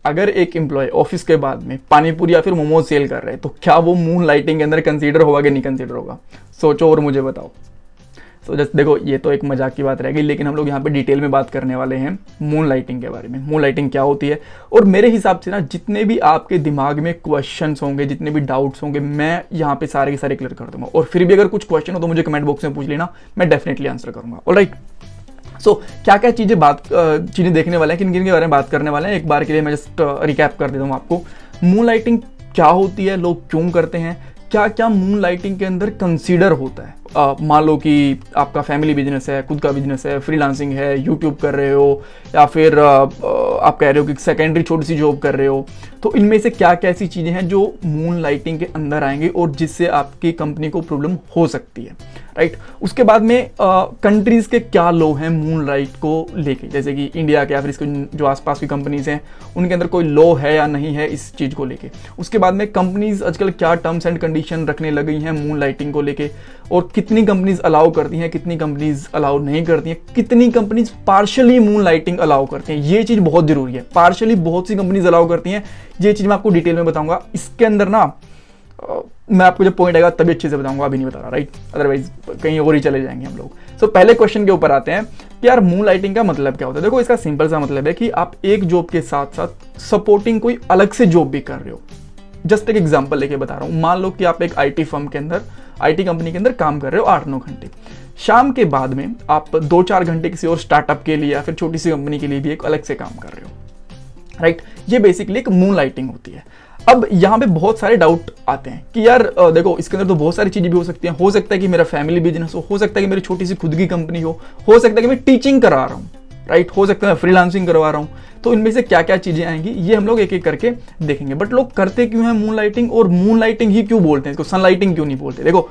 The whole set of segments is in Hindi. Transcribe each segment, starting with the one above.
अगर एक एम्प्लॉय ऑफिस के बाद में पानी पूरी या फिर मोमोज सेल कर रहे हैं तो क्या वो मून लाइटिंग के अंदर कंसीडर होगा कि नहीं कंसीडर होगा? सोचो और मुझे बताओ। सो जस्ट देखो, ये तो एक मजाक की बात रहेगी, लेकिन हम लोग यहाँ पे डिटेल में बात करने वाले हैं मून लाइटिंग के बारे में। मून लाइटिंग क्या होती है, और मेरे हिसाब से ना जितने भी आपके दिमाग में क्वेश्चंस होंगे, जितने भी डाउट्स होंगे, मैं यहाँ पे सारे के सारे क्लियर कर दूंगा। और फिर भी अगर कुछ क्वेश्चन हो तो मुझे कमेंट बॉक्स में पूछ लेना, मैं डेफिनेटली आंसर करूंगा। ऑलराइट, सो क्या क्या चीज़ें देखने वाले हैं, किन किन के बारे में बात करने वाले हैं, एक बार के लिए मैं जस्ट रिकैप कर देता हूँ आपको। मून लाइटिंग क्या होती है, लोग क्यों करते हैं, क्या क्या मून लाइटिंग के अंदर कंसीडर होता है। मान लो कि आपका फैमिली बिजनेस है, खुद का बिजनेस है, फ्रीलांसिंग है, यूट्यूब कर रहे हो, या फिर आप कह रहे हो कि सेकेंडरी छोटी सी जॉब कर रहे हो, तो इनमें से क्या क्या ऐसी चीज़ें हैं जो मून लाइटिंग के अंदर आएंगी और जिससे आपकी कंपनी को प्रॉब्लम हो सकती है, राइट। उसके बाद में कंट्रीज़ के क्या लॉ हैं मून लाइट को लेके, जैसे कि इंडिया के या फिर इसके जो आसपास की कंपनीज हैं उनके अंदर कोई लॉ है या नहीं है इस चीज़ को लेके। उसके बाद में कंपनीज आजकल क्या टर्म्स एंड कंडीशन रखने लगी हैं मून लाइटिंग को लेके, और कितनी कंपनीज अलाउ करती हैं, कितनी कंपनीज अलाउ नहीं करती हैं, कितनी companies partially moon lighting allow करती हैं। ये चीज़ बहुत जरूरी है। पार्शियली बहुत सी कंपनीज अलाउ करती हैं, ये चीज़ मैं आपको डिटेल में बताऊंगा। इसके अंदर ना मैं आपको जब पॉइंट आएगा तभी अच्छे से बताऊंगा, अभी नहीं बता रहा, राइट, अदरवाइज कहीं और ही चले जाएंगे हम लोग। सो पहले क्वेश्चन के ऊपर आते हैं कि यार मून लाइटिंग का मतलब क्या होता है। देखो, इसका सिंपल सा मतलब है कि आप एक जॉब के साथ साथ सपोर्टिंग कोई अलग से जॉब भी कर रहे हो। जस्ट एक एग्जांपल लेके बता रहा हूँ। मान लो कि आप एक आईटी फर्म के अंदर, आईटी कंपनी के अंदर काम कर रहे हो 8-9 घंटे, शाम के बाद में आप 2-4 घंटे किसी और स्टार्टअप के लिए या फिर छोटी सी कंपनी के लिए भी एक अलग से काम कर रहे हो, राइट। ये बेसिकली एक मून लाइटिंग होती है। अब यहाँ पे बहुत सारे डाउट आते हैं कि यार देखो, इसके अंदर तो बहुत सारी चीजें भी हो सकती हैं। हो सकता है कि मेरा फैमिली बिजनेस हो सकता है कि मेरी छोटी सी खुद की कंपनी हो सकता है कि मैं टीचिंग करा रहा हूँ, राइट, हो सकता है मैं फ्रीलांसिंग करवा रहा हूँ। तो इनमें से क्या क्या चीजें आएंगी ये हम लोग एक एक करके देखेंगे। बट लोग करते क्यों हैं मून लाइटिंग, और मून लाइटिंग ही क्यों बोलते हैं इसको, सन लाइटिंग क्यों नहीं बोलते? देखो,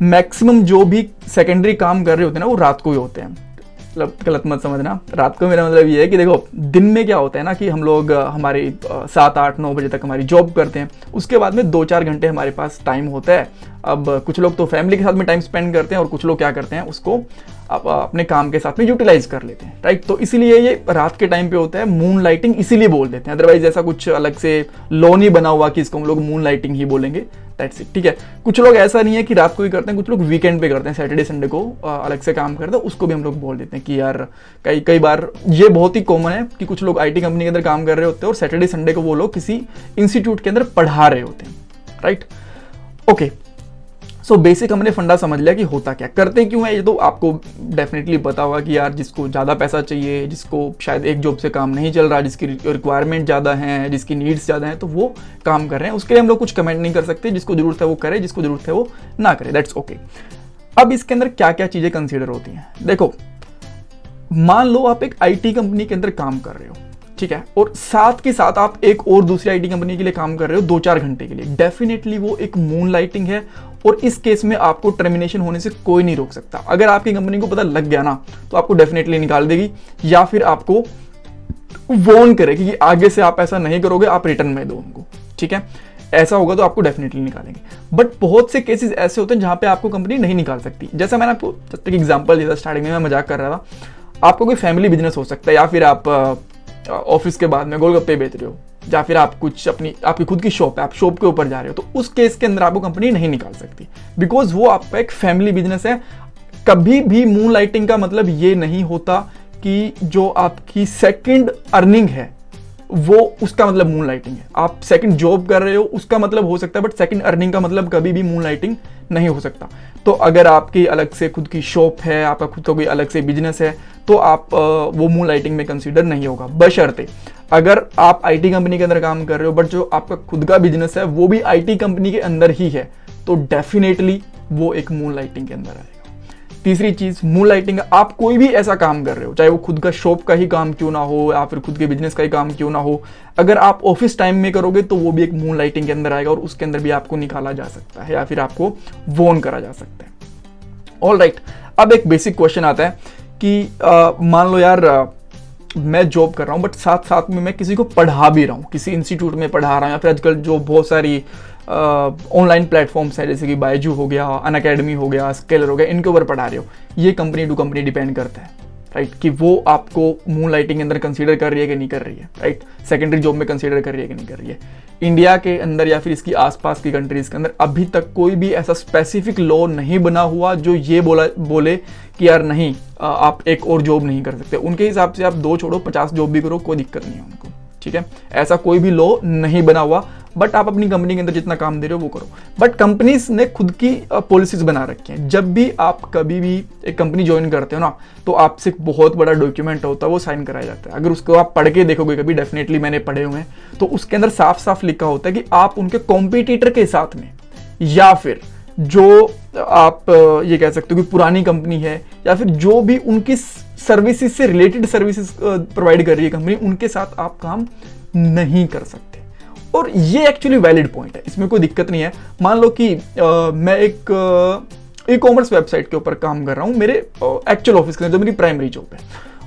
मैक्सिमम जो भी सेकेंडरी काम कर रहे होते हैं ना वो रात को ही होते हैं। मतलब गलत मत समझना, रात को मेरा मतलब ये है कि देखो, दिन में क्या होता है ना कि हम लोग हमारी 7-8-9 बजे तक हमारी जॉब करते हैं, उसके बाद में 2-4 घंटे हमारे पास टाइम होता है। अब कुछ लोग तो फैमिली के साथ में टाइम स्पेंड करते हैं और कुछ लोग क्या करते हैं उसको अपने काम के साथ में यूटिलाइज कर लेते हैं, राइट। तो इसीलिए ये रात के टाइम पे होता है, मून लाइटिंग इसीलिए बोल देते हैं। अदरवाइज ऐसा कुछ अलग से लॉ नहीं बना हुआ कि इसको हम लोग मून लाइटिंग ही बोलेंगे, दैट्स इट, ठीक है। कुछ लोग ऐसा नहीं है कि रात को ही करते हैं, कुछ लोग वीकेंड पे करते हैं, सैटरडे संडे को अलग से काम करते हैं, उसको भी हम लोग बोल देते हैं कि यार कई बार ये बहुत ही कॉमन है कि कुछ लोग आईटी कंपनी के अंदर काम कर रहे होते हैं और सैटरडे संडे को वो लोग किसी इंस्टीट्यूट के अंदर पढ़ा रहे होते हैं, राइट। ओके, सो बेसिक हमने फंडा समझ लिया कि होता क्या, करते क्यों है, ये तो आपको डेफिनेटली पता होगा कि यार जिसको ज़्यादा पैसा चाहिए, जिसको शायद एक जॉब से काम नहीं चल रहा, जिसकी रिक्वायरमेंट ज़्यादा है, जिसकी नीड्स ज़्यादा हैं, तो वो काम कर रहे हैं। उसके लिए हम लोग कुछ कमेंट नहीं कर सकते। जिसको जरूरत है वो करे, जिसको जरूरत है वो ना करे, दैट्स ओके। अब इसके अंदर क्या क्या चीज़ें कंसिडर होती हैं, देखो, मान लो आप एक IT कंपनी के अंदर काम कर रहे हो, ठीक है, और साथ के साथ आप एक और दूसरी IT कंपनी के लिए काम कर रहे हो 2-4 घंटे के लिए, डेफिनेटली वो एक मून लाइटिंग है। और इस केस में आपको टर्मिनेशन होने से कोई नहीं रोक सकता। अगर आपकी कंपनी को पता लग गया ना तो आपको डेफिनेटली निकाल देगी, या फिर आपको वॉर्न करेगी कि आगे से आप ऐसा नहीं करोगे, आप रिटर्न में दो उनको, ठीक है। ऐसा होगा तो आपको डेफिनेटली निकालेंगे। बट बहुत से केसेस ऐसे होते हैं जहां पे आपको कंपनी नहीं निकाल सकती। जैसा मैंने आपको एक एग्जांपल दिया था स्टार्टिंग में, मैं मजाक कर रहा था। आपको कोई फैमिली बिजनेस हो सकता है, या फिर आप ऑफिस के बाद में गोलगप्पे बेच रहे हो, या फिर आप कुछ आपकी खुद की शॉप है, आप शॉप के ऊपर जा रहे हो, तो उस केस के अंदर आपको कंपनी नहीं निकाल सकती, बिकॉज वो आपका एक फैमिली बिजनेस है। कभी भी मून लाइटिंग का मतलब ये नहीं होता कि जो आपकी सेकंड अर्निंग है वो उसका मतलब मून लाइटिंग है। आप सेकंड जॉब कर रहे हो उसका मतलब हो सकता है, बट सेकंड अर्निंग का मतलब कभी भी मून लाइटिंग नहीं हो सकता। तो अगर आपकी अलग से खुद की शॉप है, आपका खुद का कोई अलग से बिजनेस है, तो आप वो मून लाइटिंग में कंसीडर नहीं होगा। बशर्ते अगर आप IT कंपनी के अंदर काम कर रहे हो बट जो आपका खुद का बिजनेस है वो भी IT कंपनी के अंदर ही है, तो डेफिनेटली वो एक मून लाइटिंग के अंदर आएगा। तीसरी चीज, मून लाइटिंग, आप कोई भी ऐसा काम कर रहे हो, चाहे वो खुद का शॉप का ही काम क्यों ना हो या फिर खुद के बिजनेस का ही काम क्यों ना हो, अगर आप ऑफिस टाइम में करोगे तो वो भी एक मून लाइटिंग के अंदर आएगा और उसके अंदर भी आपको निकाला जा सकता है या फिर आपको वॉर्न करा जा सकता है। ऑल राइट, अब एक बेसिक क्वेश्चन आता है कि मान लो यार मैं जॉब कर रहा हूँ बट साथ साथ में मैं किसी को पढ़ा भी रहा हूँ, किसी इंस्टीट्यूट में पढ़ा रहा हूँ, या फिर आजकल जो बहुत सारी ऑनलाइन प्लेटफॉर्म्स हैं जैसे कि बायजू हो गया, अनअकैडमी हो गया, स्केलर हो गया, इनके ऊपर पढ़ा रहे हो। ये कंपनी टू कंपनी डिपेंड करता है, राइट, कि वो आपको मून लाइटिंग के अंदर कंसीडर कर रही है कि नहीं कर रही है, राइट, सेकेंडरी जॉब में कंसीडर कर रही है कि नहीं कर रही है। इंडिया के अंदर या फिर इसकी आसपास की कंट्रीज के अंदर अभी तक कोई भी ऐसा स्पेसिफिक लॉ नहीं बना हुआ जो ये बोले कि यार नहीं, आप एक और जॉब नहीं कर सकते। उनके हिसाब से आप 2 छोड़ो 50 जॉब भी करो, कोई दिक्कत नहीं है उनको, ठीक है। ऐसा कोई भी लॉ नहीं बना हुआ, बट आप अपनी कंपनी के अंदर जितना काम दे रहे हो वो करो। बट कंपनीज ने खुद की पॉलिसीज बना रखी हैं। जब भी आप कभी भी एक कंपनी ज्वाइन करते हो ना, तो आपसे एक बहुत बड़ा डॉक्यूमेंट होता है, वो साइन कराया जाता है। अगर उसको आप पढ़ के देखोगे कभी, डेफिनेटली मैंने पढ़े हुए हैं, तो उसके अंदर साफ साफ लिखा होता है कि आप उनके कॉम्पिटिटर के साथ में, या फिर जो आप ये कह सकते हो कि पुरानी कंपनी है, या फिर जो भी उनकी सर्विसेज से रिलेटेड सर्विसेज प्रोवाइड कर रही है कंपनी, उनके साथ आप काम नहीं कर सकते। और ये एक्चुअली वैलिड पॉइंट है, इसमें कोई दिक्कत नहीं है। मान लो कि मैं एक ई कॉमर्स वेबसाइट के ऊपर काम कर रहा हूँ मेरे एक्चुअल ऑफिस के अंदर, जो मेरी प्राइमरी जॉब है,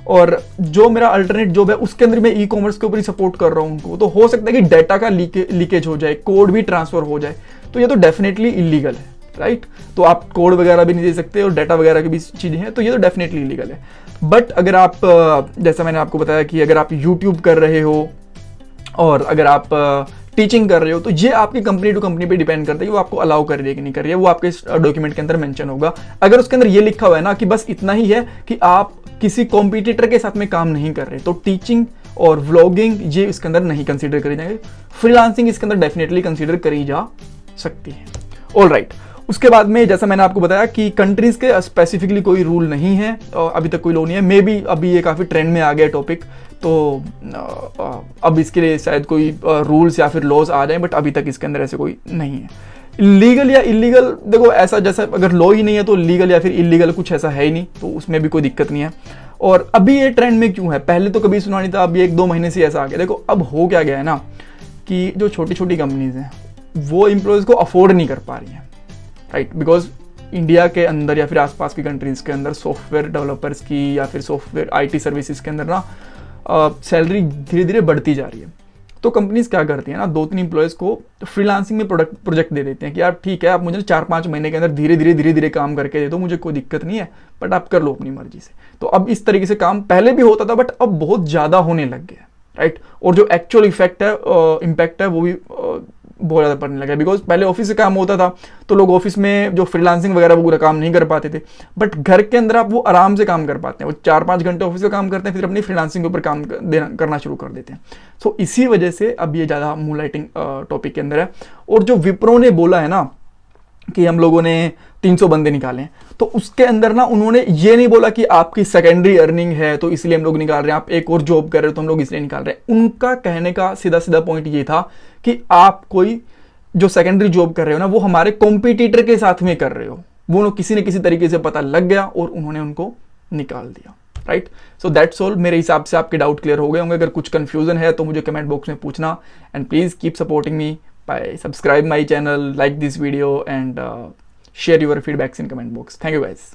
और जो मेरा अल्टरनेट जॉब है उसके अंदर मैं ई कॉमर्स के ऊपर ही सपोर्ट कर रहा हूँ उनको। तो हो सकता है कि डाटा का लीकेज हो जाए, कोड भी ट्रांसफर हो जाए, तो ये तो डेफिनेटली इलीगल है, राइट। तो आप कोड वगैरह भी नहीं दे सकते और डाटा वगैरह की भी चीज़ें हैं, तो ये तो डेफिनेटली इलीगल है। बट अगर आप जैसा मैंने आपको बताया कि अगर आप यूट्यूब कर रहे हो और अगर आप टीचिंग कर रहे हो, तो ये आपकी कंपनी टू कंपनी पे डिपेंड करता है कि वो आपको अलाउ कर रही है कि नहीं कर रही है। वो आपके डॉक्यूमेंट के अंदर मेंशन होगा। अगर उसके अंदर ये लिखा हुआ है ना कि बस इतना ही है कि आप किसी कॉम्पिटिटर के साथ में काम नहीं कर रहे, तो टीचिंग और व्लॉगिंग ये इसके अंदर नहीं कंसीडर करी जाएंगे। फ्रीलांसिंग इसके अंदर डेफिनेटली कंसीडर करी जा सकती है। ऑल राइट, उसके बाद में जैसा मैंने आपको बताया कि कंट्रीज के स्पेसिफिकली कोई रूल नहीं है, अभी तक कोई लॉ नहीं है। मे बी अभी ये काफ़ी ट्रेंड में आ गया टॉपिक, तो अब इसके लिए शायद कोई रूल्स या फिर लॉज आ जाए, बट अभी तक इसके अंदर ऐसे कोई नहीं है। लीगल या इलीगल, देखो ऐसा जैसा अगर लॉ ही नहीं है तो लीगल या फिर इलीगल कुछ ऐसा है ही नहीं, तो उसमें भी कोई दिक्कत नहीं है। और अभी ये ट्रेंड में क्यों है, पहले तो कभी सुना नहीं था, अभी 1-2 महीने से ऐसा आ गया। देखो अब हो क्या गया है ना कि जो छोटी छोटी कंपनीज हैं वो एम्प्लॉयज़ को अफोर्ड नहीं कर पा रही हैं, राइट, बिकॉज इंडिया के अंदर या फिर आसपास की कंट्रीज़ के अंदर सॉफ्टवेयर डेवलपर्स की या फिर सॉफ्टवेयर IT सर्विसेज के अंदर ना सैलरी धीरे धीरे बढ़ती जा रही है। तो कंपनीज क्या करती है ना, 2-3 एम्प्लॉयज़ को फ्रीलांसिंग में प्रोजेक्ट दे देते हैं कि यार ठीक है, आप मुझे 4-5 महीने के अंदर धीरे धीरे काम करके दे दो, मुझे कोई दिक्कत नहीं है, बट आप कर लो अपनी मर्जी से। तो अब इस तरीके से काम पहले भी होता था, बट अब बहुत ज़्यादा होने लग गया, राइट। और जो एक्चुअल इफेक्ट है, इम्पैक्ट है, वो भी बहुत ज़्यादा पड़ने लगा। बिकॉज पहले ऑफिस से काम होता था तो लोग ऑफिस में जो फ्रीलांसिंग वगैरह वो पूरा काम नहीं कर पाते थे, बट घर के अंदर आप वो आराम से काम कर पाते हैं। वो 4-5 घंटे ऑफिस का काम करते हैं, फिर अपनी फ्रीलांसिंग के ऊपर काम करना शुरू कर देते हैं। सो इसी वजह से अब ये ज़्यादा मूनलाइटिंग टॉपिक के अंदर है। और जो विप्रो ने बोला है ना कि हम लोगों ने 300 बंदे निकाले, तो उसके अंदर ना उन्होंने ये नहीं बोला कि आपकी सेकेंडरी अर्निंग है तो इसलिए हम लोग निकाल रहे हैं, आप एक और जॉब कर रहे हो तो हम लोग इसलिए निकाल रहे हैं। उनका कहने का सीधा सीधा पॉइंट ये था कि आप कोई जो सेकेंडरी जॉब कर रहे हो ना, वो हमारे कॉम्पिटिटर के साथ में कर रहे हो। वो लोग किसी न किसी तरीके से पता लग गया और उन्होंने उनको निकाल दिया, राइट। So that's all. मेरे हिसाब से आपके डाउट क्लियर हो गए होंगे। अगर कुछ कंफ्यूजन है तो मुझे कमेंट बॉक्स में पूछना, and please keep supporting me by subscribe my channel, like this video, and share your feedbacks in comment box. Thank you guys.